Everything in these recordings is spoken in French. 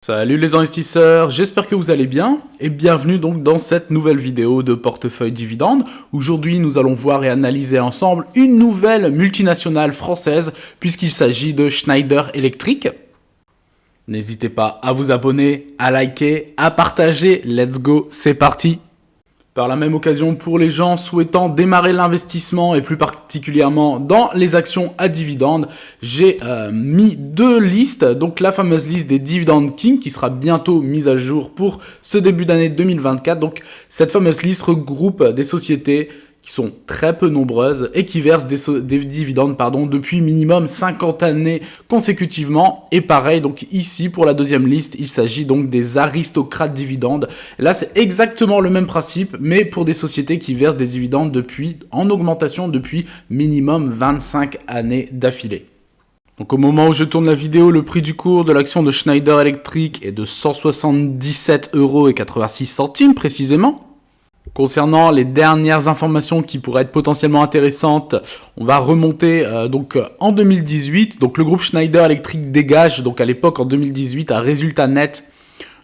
Salut les investisseurs, j'espère que vous allez bien et bienvenue donc dans cette nouvelle vidéo de portefeuille dividende. Aujourd'hui nous allons voir et analyser ensemble une nouvelle multinationale française puisqu'il s'agit de Schneider Electric. N'hésitez pas à vous abonner, à liker, à partager, let's go, c'est parti! Par la même occasion, pour les gens souhaitant démarrer l'investissement et plus particulièrement dans les actions à dividendes, j'ai mis deux listes, donc la fameuse liste des Dividend King qui sera bientôt mise à jour pour ce début d'année 2024. Donc cette fameuse liste regroupe des sociétés qui sont très peu nombreuses et qui versent des dividendes depuis minimum 50 années consécutivement. Et pareil, donc ici pour la deuxième liste, il s'agit donc des aristocrates dividendes. Là, c'est exactement le même principe, mais pour des sociétés qui versent des dividendes en augmentation depuis minimum 25 années d'affilée. Donc au moment où je tourne la vidéo, le prix du cours de l'action de Schneider Electric est de 177,86 € précisément. Concernant les dernières informations qui pourraient être potentiellement intéressantes, on va remonter en 2018. Donc le groupe Schneider Electric dégage donc à l'époque en 2018 un résultat net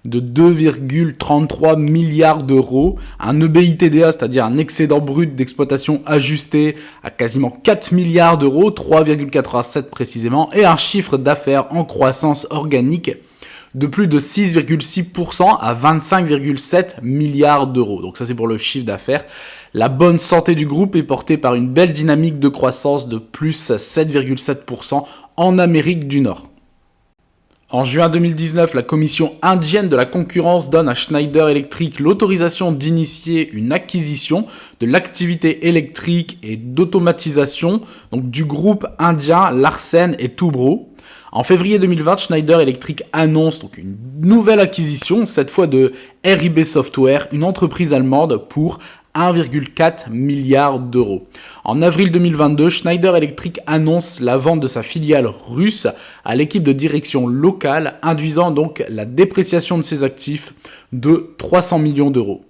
de 2,33 milliards d'euros, un EBITDA, c'est-à-dire un excédent brut d'exploitation ajusté à quasiment 4 milliards d'euros, 3,87 précisément, et un chiffre d'affaires en croissance organique de plus de 6,6% à 25,7 milliards d'euros. Donc ça c'est pour le chiffre d'affaires. La bonne santé du groupe est portée par une belle dynamique de croissance de plus 7,7% en Amérique du Nord. En juin 2019, la commission indienne de la concurrence donne à Schneider Electric l'autorisation d'initier une acquisition de l'activité électrique et d'automatisation donc du groupe indien Larsen & Toubro. En février 2020, Schneider Electric annonce donc une nouvelle acquisition, cette fois de RIB Software, une entreprise allemande pour 1,4 milliard d'euros. En avril 2022, Schneider Electric annonce la vente de sa filiale russe à l'équipe de direction locale, induisant donc la dépréciation de ses actifs de 300 millions d'euros.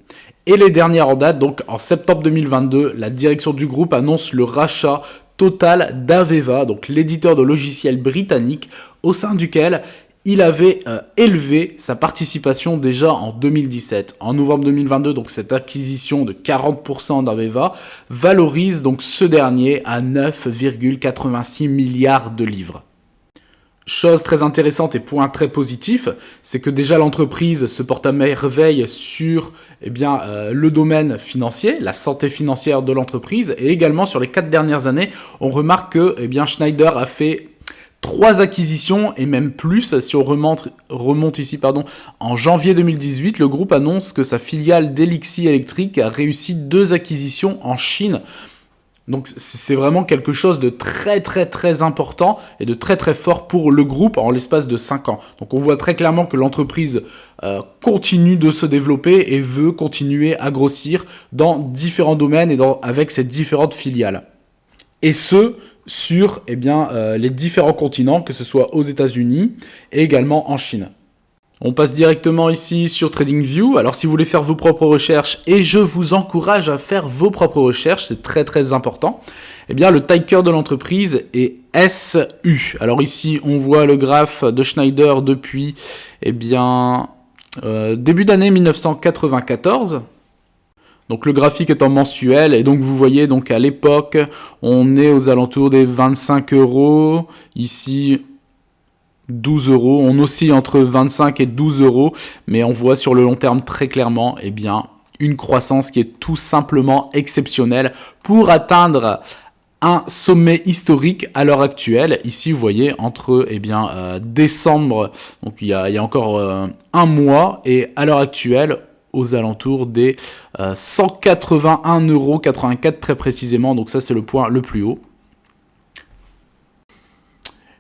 Et les dernières en date, donc en septembre 2022, la direction du groupe annonce le rachat total d'Aveva, donc l'éditeur de logiciels britannique, au sein duquel il avait élevé sa participation déjà en 2017. En novembre 2022, donc cette acquisition de 40% d'Aveva valorise donc ce dernier à 9,86 milliards de livres. Chose très intéressante et point très positif, c'est que déjà l'entreprise se porte à merveille sur le domaine financier, la santé financière de l'entreprise, et également sur les 4 dernières années, on remarque que Schneider a fait 3 acquisitions et même plus. Si on remonte ici en janvier 2018, le groupe annonce que sa filiale Delixi Electric a réussi 2 acquisitions en Chine. Donc c'est vraiment quelque chose de très très très important et de très très fort pour le groupe en l'espace de 5 ans. Donc on voit très clairement que l'entreprise continue de se développer et veut continuer à grossir dans différents domaines et avec ses différentes filiales. Et ce, sur les différents continents, que ce soit aux États-Unis et également en Chine. On passe directement ici sur TradingView. Alors si vous voulez faire vos propres recherches, et je vous encourage à faire vos propres recherches, c'est très très important, le ticker de l'entreprise est SU. Alors ici on voit le graphe de Schneider depuis début d'année 1994. Donc le graphique est en mensuel et donc vous voyez donc à l'époque on est aux alentours des 25 €. Ici 12 €, on oscille entre 25 et 12 €, mais on voit sur le long terme très clairement une croissance qui est tout simplement exceptionnelle pour atteindre un sommet historique à l'heure actuelle. Ici vous voyez entre décembre, donc il y a encore un mois, et à l'heure actuelle aux alentours des 181,84 € très précisément, donc ça c'est le point le plus haut.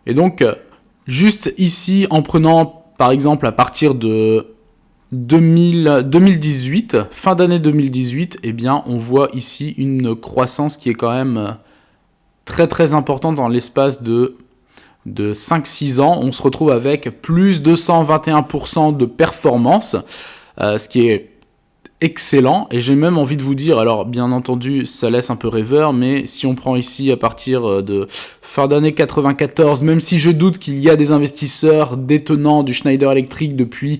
Et donc juste ici, en prenant par exemple à partir de 2018, fin d'année 2018, on voit ici une croissance qui est quand même très très importante dans l'espace de 5-6 ans. On se retrouve avec plus de 121% de performance, ce qui est excellent, et j'ai même envie de vous dire, alors bien entendu ça laisse un peu rêveur, mais si on prend ici à partir de fin d'année 94, même si je doute qu'il y a des investisseurs détenants du Schneider Electric depuis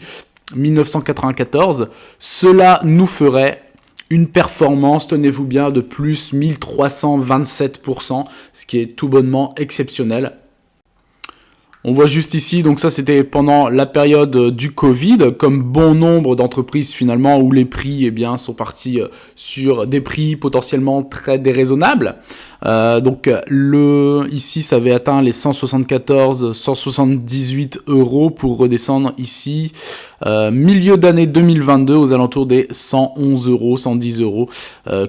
1994, cela nous ferait une performance, tenez-vous bien, de plus 1327%, ce qui est tout bonnement exceptionnel. On voit juste ici, donc ça c'était pendant la période du Covid, comme bon nombre d'entreprises finalement où les prix sont partis sur des prix potentiellement très déraisonnables. Donc ici ça avait atteint les 178 € pour redescendre ici milieu d'année 2022 aux alentours des 111 €, 110 €,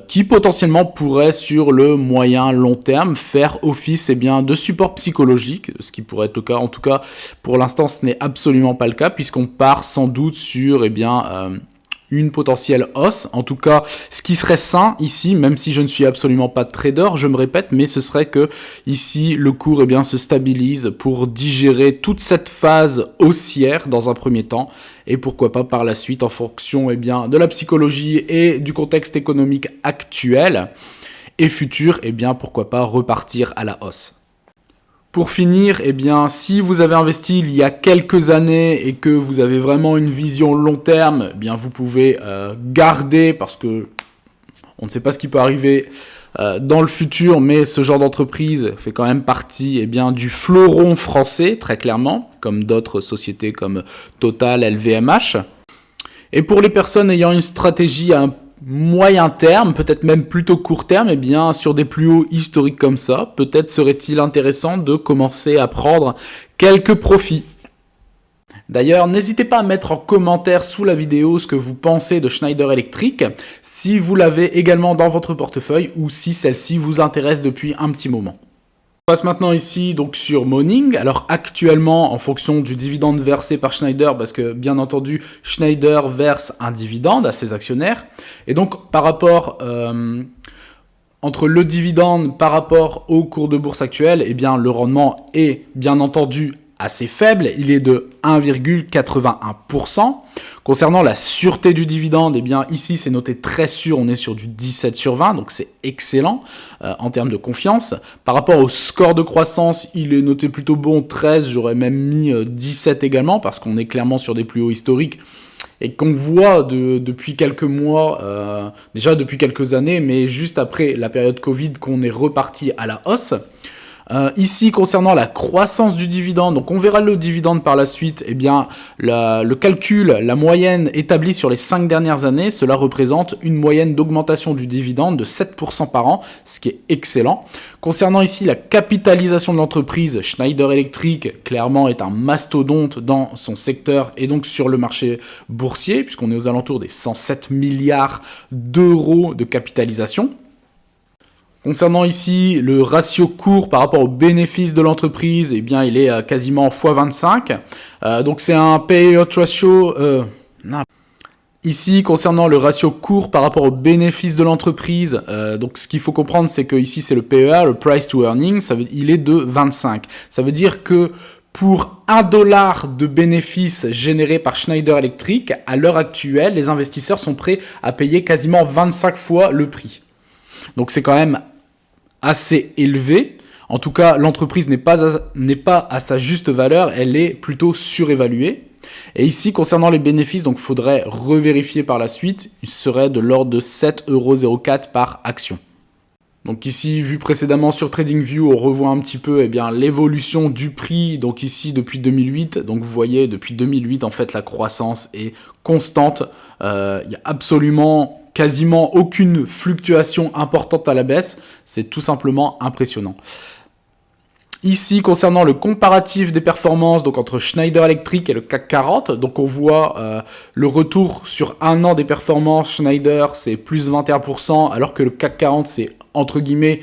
qui potentiellement pourrait sur le moyen long terme faire office de support psychologique, ce qui pourrait être le cas. En tout cas, pour l'instant, ce n'est absolument pas le cas puisqu'on part sans doute sur une potentielle hausse. En tout cas, ce qui serait sain ici, même si je ne suis absolument pas trader, je me répète, mais ce serait que ici le cours se stabilise pour digérer toute cette phase haussière dans un premier temps, et pourquoi pas par la suite, en fonction de la psychologie et du contexte économique actuel et futur, pourquoi pas repartir à la hausse. Pour finir, si vous avez investi il y a quelques années et que vous avez vraiment une vision long terme, vous pouvez garder, parce que on ne sait pas ce qui peut arriver dans le futur, mais ce genre d'entreprise fait quand même partie du fleuron français, très clairement, comme d'autres sociétés comme Total, LVMH. Et pour les personnes ayant une stratégie à moyen terme, peut-être même plutôt court terme, sur des plus hauts historiques comme ça, peut-être serait-il intéressant de commencer à prendre quelques profits. D'ailleurs, n'hésitez pas à mettre en commentaire sous la vidéo ce que vous pensez de Schneider Electric, si vous l'avez également dans votre portefeuille ou si celle-ci vous intéresse depuis un petit moment. On passe maintenant ici donc sur Morning. Alors actuellement, en fonction du dividende versé par Schneider, parce que bien entendu Schneider verse un dividende à ses actionnaires, et donc par rapport entre le dividende par rapport au cours de bourse actuel, le rendement est bien entendu assez faible, il est de 1,81%. Concernant la sûreté du dividende, ici c'est noté très sûr, on est sur du 17 sur 20, donc c'est excellent en termes de confiance. Par rapport au score de croissance, il est noté plutôt bon, 13, j'aurais même mis 17 également, parce qu'on est clairement sur des plus hauts historiques, et qu'on voit depuis quelques mois, déjà depuis quelques années, mais juste après la période Covid, qu'on est reparti à la hausse. Ici, concernant la croissance du dividende, donc on verra le dividende par la suite, le calcul, la moyenne établie sur les 5 dernières années, cela représente une moyenne d'augmentation du dividende de 7% par an, ce qui est excellent. Concernant ici la capitalisation de l'entreprise, Schneider Electric, clairement, est un mastodonte dans son secteur et donc sur le marché boursier, puisqu'on est aux alentours des 107 milliards d'euros de capitalisation. Concernant ici le ratio cours par rapport aux bénéfices de l'entreprise, il est quasiment x25. Donc c'est un payout ratio. Ici, concernant le ratio cours par rapport aux bénéfices de l'entreprise, donc ce qu'il faut comprendre, c'est que ici c'est le PER, le price to earnings, il est de 25. Ça veut dire que pour $1 de bénéfices générés par Schneider Electric, à l'heure actuelle, les investisseurs sont prêts à payer quasiment 25 fois le prix. Donc c'est quand même assez élevé. En tout cas, l'entreprise n'est pas à sa juste valeur, elle est plutôt surévaluée. Et ici, concernant les bénéfices, donc il faudrait revérifier par la suite, il serait de l'ordre de 7,04 € par action. Donc ici, vu précédemment sur TradingView, on revoit un petit peu l'évolution du prix, donc ici depuis 2008. Donc vous voyez, depuis 2008, en fait, la croissance est constante. Il n'y a absolument quasiment aucune fluctuation importante à la baisse. C'est tout simplement impressionnant. Ici, concernant le comparatif des performances donc entre Schneider Electric et le CAC 40, donc on voit le retour sur un an des performances. Schneider, c'est plus 21%, alors que le CAC 40, c'est entre guillemets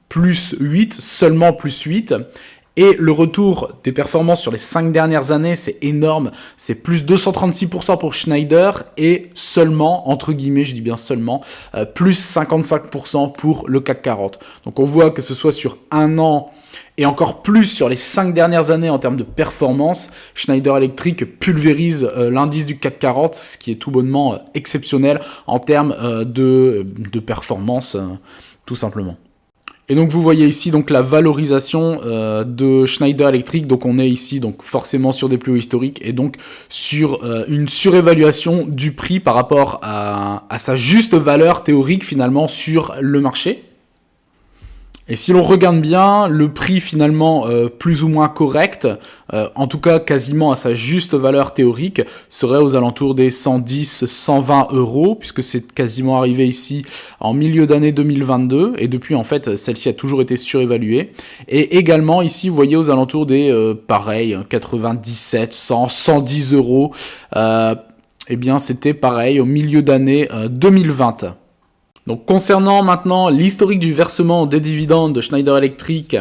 plus 8, seulement plus 8. Et le retour des performances sur les 5 dernières années, c'est énorme. C'est plus 236% pour Schneider et seulement, entre guillemets, je dis bien seulement, plus 55% pour le CAC 40. Donc on voit que ce soit sur un an et encore plus sur les 5 dernières années en termes de performance, Schneider Electric pulvérise l'indice du CAC 40, ce qui est tout bonnement exceptionnel en termes de performance, tout simplement. Et donc vous voyez ici donc la valorisation de Schneider Electric, donc on est ici donc forcément sur des plus hauts historiques et donc sur une surévaluation du prix par rapport à sa juste valeur théorique finalement sur le marché. Et si l'on regarde bien, le prix finalement plus ou moins correct, en tout cas quasiment à sa juste valeur théorique, serait aux alentours des 110-120 euros, puisque c'est quasiment arrivé ici en milieu d'année 2022, et depuis en fait celle-ci a toujours été surévaluée. Et également ici vous voyez aux alentours des pareil 97, 100, 110 euros, eh bien c'était pareil au milieu d'année 2020. Donc concernant maintenant l'historique du versement des dividendes de Schneider Electric,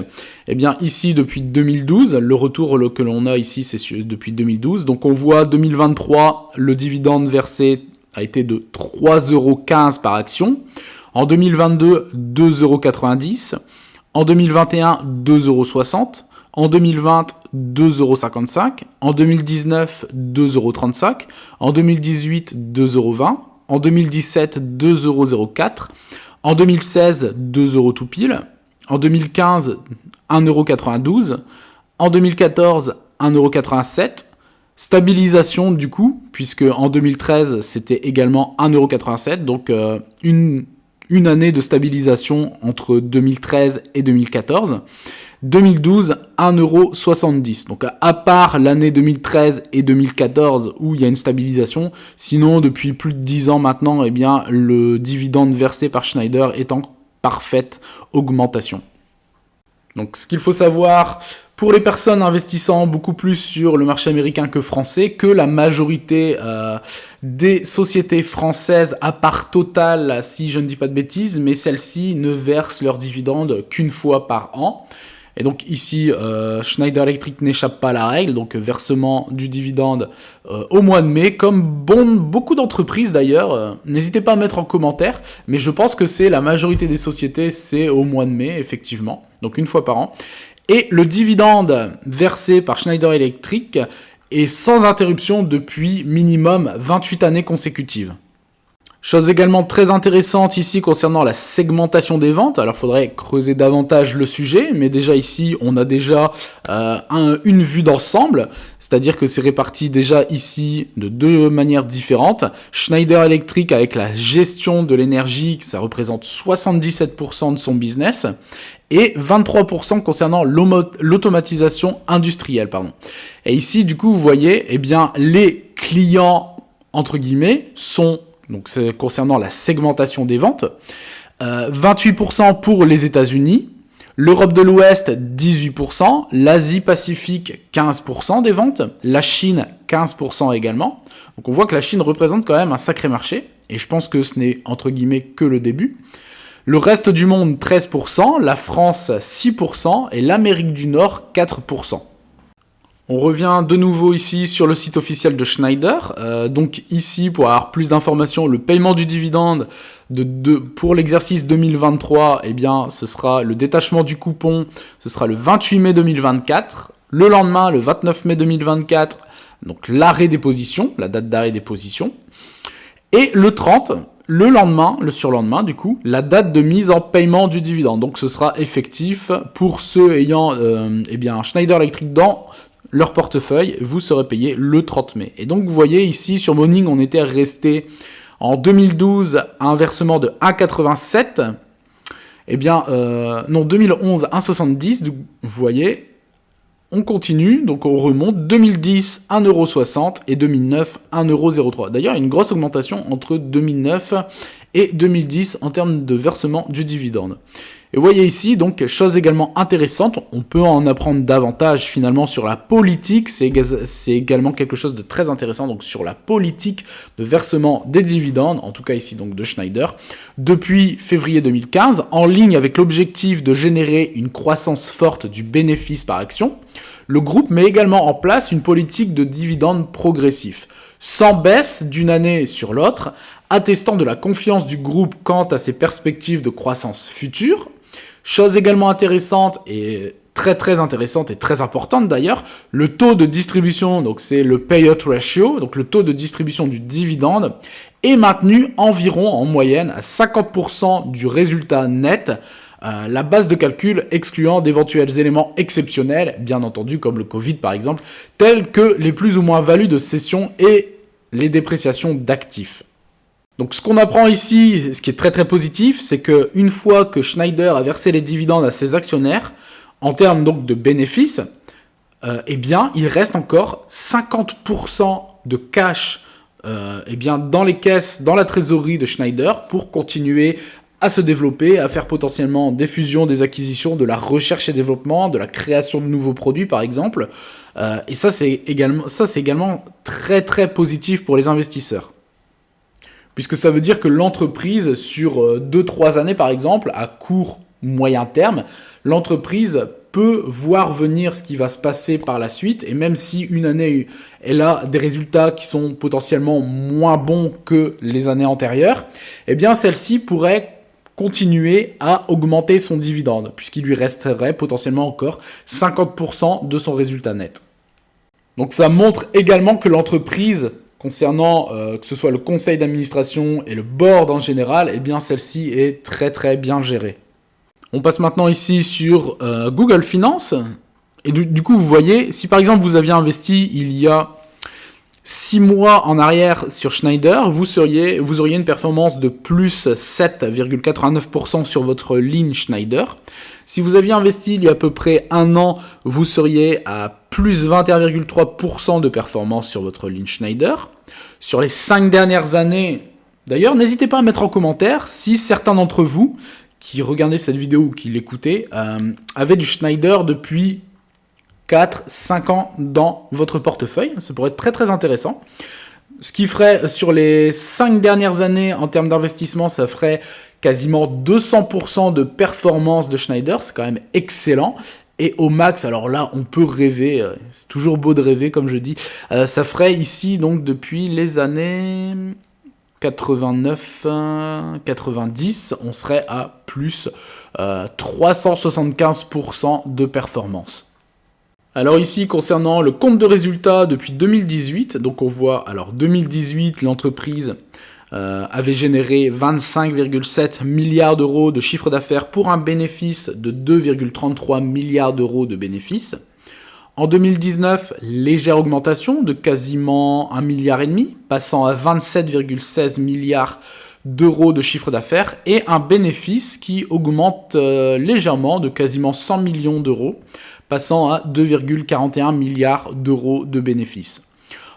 eh bien ici depuis 2012, le retour que l'on a ici c'est depuis 2012. Donc on voit 2023, le dividende versé a été de 3,15 € par action. En 2022, 2,90 €. En 2021, 2,60 €. En 2020, 2,55 €. En 2019, 2,35 €. En 2018, 2,20 €. En 2017, 2,04 €. En 2016, 2 € tout pile. En 2015, 1,92 €. En 2014, 1,87 €. Stabilisation du coup, puisque en 2013, c'était également 1,87 €. Donc une année de stabilisation entre 2013 et 2014. 2012, 1,70 €. Donc à part l'année 2013 et 2014 où il y a une stabilisation, sinon depuis plus de 10 ans maintenant, eh bien, le dividende versé par Schneider est en parfaite augmentation. Donc ce qu'il faut savoir pour les personnes investissant beaucoup plus sur le marché américain que français, que la majorité des sociétés françaises, à part Total, si je ne dis pas de bêtises, mais celles-ci ne versent leurs dividendes qu'une fois par an. Et donc ici, Schneider Electric n'échappe pas à la règle, donc versement du dividende au mois de mai, comme beaucoup d'entreprises d'ailleurs. N'hésitez pas à mettre en commentaire, mais je pense que c'est la majorité des sociétés, c'est au mois de mai, effectivement, donc une fois par an. Et le dividende versé par Schneider Electric est sans interruption depuis minimum 28 années consécutives. Chose également très intéressante ici concernant la segmentation des ventes. Alors, il faudrait creuser davantage le sujet, mais déjà ici, on a déjà une vue d'ensemble, c'est-à-dire que c'est réparti déjà ici de deux manières différentes. Schneider Electric avec la gestion de l'énergie, ça représente 77% de son business, et 23% concernant l'automatisation industrielle. Et ici, du coup, vous voyez, eh bien, les clients, entre guillemets, sont... Donc c'est concernant la segmentation des ventes, 28% pour les États-Unis, l'Europe de l'Ouest 18%, l'Asie-Pacifique 15% des ventes, la Chine 15% également. Donc on voit que la Chine représente quand même un sacré marché, et je pense que ce n'est entre guillemets que le début. Le reste du monde 13%, la France 6% et l'Amérique du Nord 4%. On revient de nouveau ici sur le site officiel de Schneider. Donc ici, pour avoir plus d'informations, le paiement du dividende pour l'exercice 2023, eh bien, ce sera le détachement du coupon, ce sera le 28 mai 2024. Le lendemain, le 29 mai 2024, donc l'arrêt des positions, la date d'arrêt des positions. Et le 30, le lendemain, le surlendemain, du coup, la date de mise en paiement du dividende. Donc ce sera effectif pour ceux ayant eh bien, Schneider Electric dans leur portefeuille, vous serez payé le 30 mai. Et donc vous voyez ici sur Morning, on était resté en 2012 à un versement de 1,87. Eh bien, non, 2011 1,70. Vous voyez, on continue, donc on remonte. 2010 1,60 € et 2009 1,03 €. D'ailleurs, il y a une grosse augmentation entre 2009 et 2010 en termes de versement du dividende. Et vous voyez ici, donc, chose également intéressante, on peut en apprendre davantage finalement sur la politique, c'est également quelque chose de très intéressant, donc sur la politique de versement des dividendes, en tout cas ici donc de Schneider, depuis février 2015, en ligne avec l'objectif de générer une croissance forte du bénéfice par action, le groupe met également en place une politique de dividendes progressifs, sans baisse d'une année sur l'autre, attestant de la confiance du groupe quant à ses perspectives de croissance future. Chose également intéressante et très intéressante et très importante d'ailleurs, le taux de distribution, donc c'est le payout ratio, donc le taux de distribution du dividende, est maintenu environ en moyenne à 50% du résultat net, la base de calcul excluant d'éventuels éléments exceptionnels, bien entendu comme le Covid par exemple, tels que les plus ou moins values de cession et les dépréciations d'actifs. Donc ce qu'on apprend ici, ce qui est très positif, c'est qu'une fois que Schneider a versé les dividendes à ses actionnaires, en termes donc de bénéfices, eh bien il reste encore 50% de cash eh bien, dans les caisses, dans la trésorerie de Schneider pour continuer à se développer, à faire potentiellement des fusions, des acquisitions, de la recherche et développement, de la création de nouveaux produits par exemple. Et ça c'est également très positif pour les investisseurs. Puisque ça veut dire que l'entreprise, sur 2-3 années par exemple, à court ou moyen terme, l'entreprise peut voir venir ce qui va se passer par la suite, et même si une année, elle a des résultats qui sont potentiellement moins bons que les années antérieures, eh bien celle-ci pourrait continuer à augmenter son dividende, puisqu'il lui resterait potentiellement encore 50% de son résultat net. Donc ça montre également que l'entreprise, concernant que ce soit le conseil d'administration et le board en général, eh bien celle-ci est très bien gérée. On passe maintenant ici sur Google Finance. Et du coup, vous voyez, si par exemple vous aviez investi il y a 6 mois en arrière sur Schneider, vous auriez une performance de plus 7,89% sur votre ligne Schneider. Si vous aviez investi il y a à peu près un an, vous seriez à plus 21,3% de performance sur votre ligne Schneider. Sur les 5 dernières années, d'ailleurs, n'hésitez pas à mettre en commentaire si certains d'entre vous qui regardaient cette vidéo ou qui l'écoutaient avaient du Schneider depuis 4-5 ans dans votre portefeuille. Ça pourrait être très intéressant. Ce qui ferait sur les 5 dernières années en termes d'investissement, ça ferait quasiment 200% de performance de Schneider. C'est quand même excellent. Et au max, alors là, on peut rêver. C'est toujours beau de rêver, comme je dis. Ça ferait ici, donc, depuis les années 89-90, on serait à plus 375% de performance. Alors ici, concernant le compte de résultat depuis 2018, donc on voit, alors 2018, l'entreprise avait généré 25,7 milliards d'euros de chiffre d'affaires pour un bénéfice de 2,33 milliards d'euros de bénéfices. En 2019, légère augmentation de quasiment 1,5 milliard, passant à 27,16 milliards d'euros de chiffre d'affaires et un bénéfice qui augmente légèrement de quasiment 100 millions d'euros, passant à 2,41 milliards d'euros de bénéfices.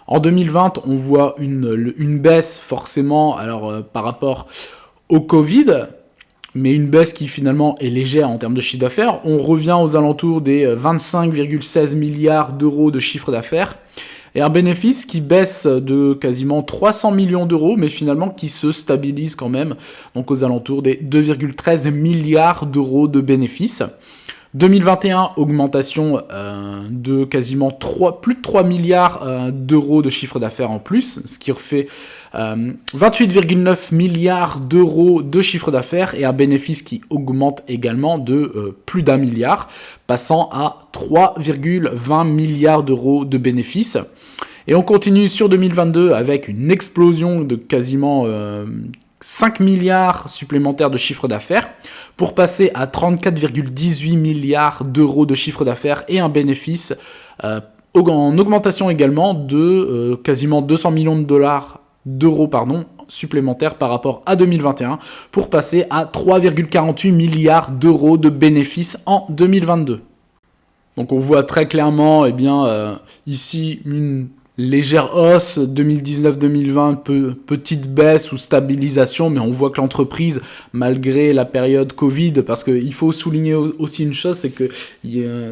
En 2020, on voit une baisse forcément par rapport au Covid, mais une baisse qui finalement est légère en termes de chiffre d'affaires. On revient aux alentours des 25,16 milliards d'euros de chiffre d'affaires et un bénéfice qui baisse de quasiment 300 millions d'euros, mais finalement qui se stabilise quand même, donc aux alentours des 2,13 milliards d'euros de bénéfices. 2021, augmentation de quasiment plus de 3 milliards d'euros de chiffre d'affaires en plus, ce qui refait 28,9 milliards d'euros de chiffre d'affaires et un bénéfice qui augmente également de plus d'1 milliard, passant à 3,20 milliards d'euros de bénéfices. Et on continue sur 2022 avec une explosion de quasiment 5 milliards supplémentaires de chiffre d'affaires pour passer à 34,18 milliards d'euros de chiffre d'affaires et un bénéfice en augmentation également de quasiment 200 millions d'euros supplémentaires par rapport à 2021 pour passer à 3,48 milliards d'euros de bénéfices en 2022. Donc on voit très clairement ici une légère hausse 2019-2020, petite baisse ou stabilisation, mais on voit que l'entreprise, malgré la période Covid, parce qu'il faut souligner aussi une chose, c'est que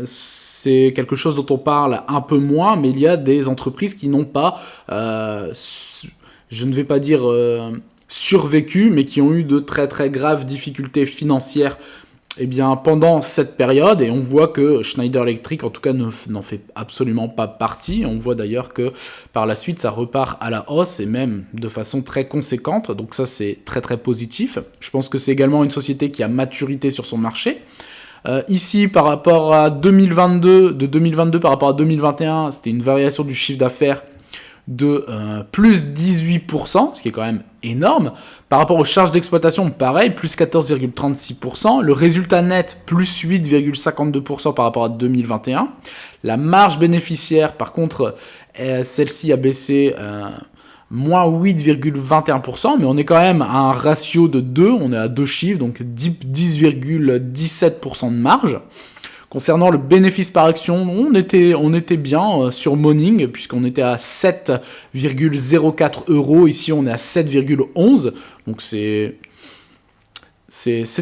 c'est quelque chose dont on parle un peu moins, mais il y a des entreprises qui n'ont pas, je ne vais pas dire survécu, mais qui ont eu de très très graves difficultés financières pendant cette période, et on voit que Schneider Electric en tout cas n'en fait absolument pas partie. On voit d'ailleurs que par la suite ça repart à la hausse et même de façon très conséquente, donc ça c'est très très positif. Je pense que c'est également une société qui a maturité sur son marché. Ici par rapport à 2022, de 2022 par rapport à 2021, c'était une variation du chiffre d'affaires de plus 18%, ce qui est quand même énorme. Par rapport aux charges d'exploitation, pareil, plus 14,36%. Le résultat net, plus 8,52% par rapport à 2021. La marge bénéficiaire, par contre, celle-ci a baissé moins 8,21%, mais on est quand même à un ratio de 2, on est à 2 chiffres, donc 10,17% de marge. Concernant le bénéfice par action, on était bien sur Morning, puisqu'on était à 7,04 €. Ici, on est à 7,11. Donc, c'est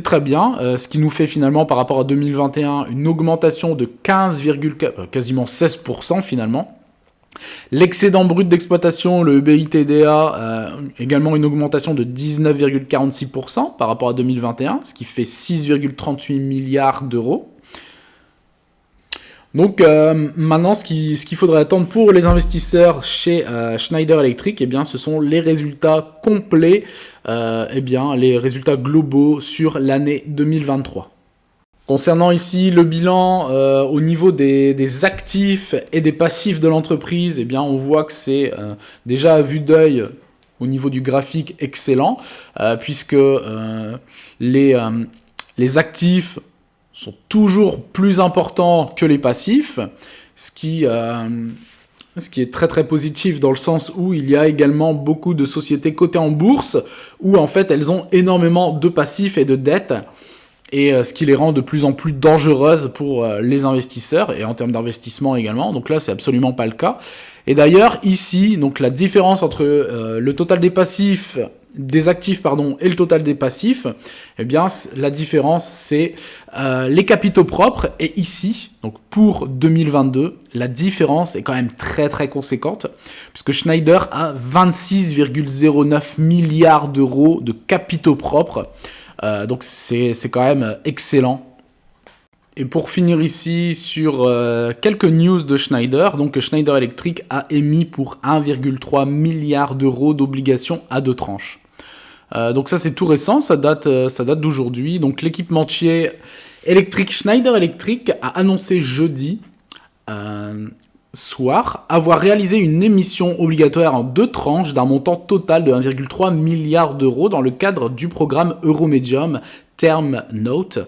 très bien. Ce qui nous fait finalement, par rapport à 2021, une augmentation de 15,4, quasiment 16% finalement. L'excédent brut d'exploitation, le EBITDA, également une augmentation de 19,46% par rapport à 2021, ce qui fait 6,38 milliards d'euros. Donc maintenant, ce qu'il faudrait attendre pour les investisseurs chez Schneider Electric, ce sont les résultats complets, les résultats globaux sur l'année 2023. Concernant ici le bilan au niveau des actifs et des passifs de l'entreprise, on voit que c'est déjà à vue d'œil au niveau du graphique excellent, puisque les actifs sont toujours plus importants que les passifs, ce qui est très très positif dans le sens où il y a également beaucoup de sociétés cotées en bourse où en fait elles ont énormément de passifs et de dettes, et ce qui les rend de plus en plus dangereuses pour les investisseurs et en termes d'investissement également. Donc là, c'est absolument pas le cas. Et d'ailleurs, ici, donc la différence entre le total des passifs, des actifs, et le total des passifs, la différence, c'est les capitaux propres. Et ici, donc pour 2022, la différence est quand même très très conséquente, puisque Schneider a 26,09 milliards d'euros de capitaux propres. Donc c'est quand même excellent. Et pour finir ici sur quelques news de Schneider, donc Schneider Electric a émis pour 1,3 milliard d'euros d'obligations à 2 tranches. Donc ça c'est tout récent, ça date d'aujourd'hui. Donc l'équipementier électrique Schneider Electric a annoncé jeudi soir avoir réalisé une émission obligatoire en 2 tranches d'un montant total de 1,3 milliard d'euros dans le cadre du programme Euromedium Term Note,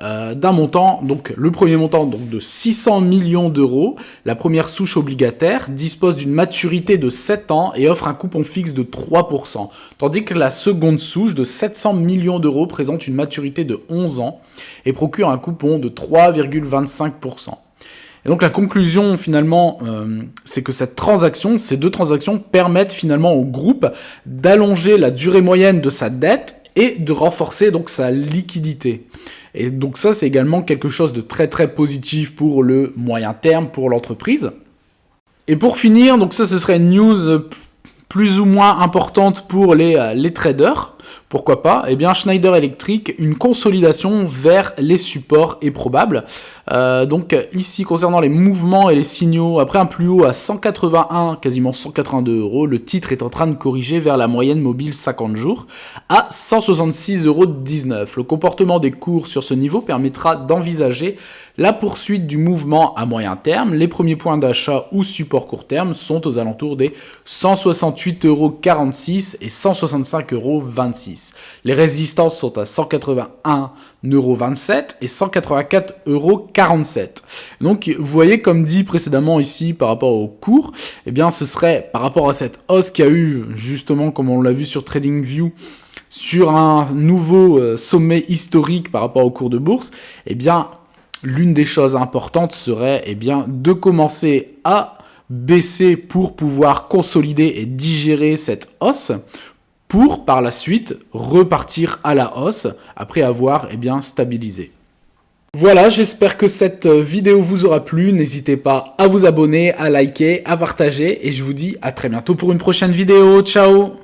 d'un montant, donc le premier montant donc de 600 millions d'euros. La première souche obligataire dispose d'une maturité de 7 ans et offre un coupon fixe de 3%, tandis que la seconde souche de 700 millions d'euros présente une maturité de 11 ans et procure un coupon de 3,25%. Et donc la conclusion finalement, c'est que ces 2 transactions permettent finalement au groupe d'allonger la durée moyenne de sa dette et de renforcer donc sa liquidité. Et donc ça c'est également quelque chose de très très positif pour le moyen terme pour l'entreprise. Et pour finir, donc ça ce serait une news plus ou moins importante pour les traders. Pourquoi pas ? Schneider Electric, une consolidation vers les supports est probable. Donc ici, concernant les mouvements et les signaux, après un plus haut à 181, quasiment 182 €, le titre est en train de corriger vers la moyenne mobile 50 jours à 166,19 €. Le comportement des cours sur ce niveau permettra d'envisager la poursuite du mouvement à moyen terme. Les premiers points d'achat ou support court terme sont aux alentours des 168,46 € et 165,26 €. Les résistances sont à 181,27 € et 184,47 €. Donc vous voyez, comme dit précédemment ici par rapport au cours, ce serait par rapport à cette hausse qu'il y a eu justement, comme on l'a vu sur TradingView, sur un nouveau sommet historique par rapport au cours de bourse, l'une des choses importantes serait de commencer à baisser pour pouvoir consolider et digérer cette hausse pour par la suite repartir à la hausse après avoir stabilisé. Voilà, j'espère que cette vidéo vous aura plu. N'hésitez pas à vous abonner, à liker, à partager et je vous dis à très bientôt pour une prochaine vidéo. Ciao!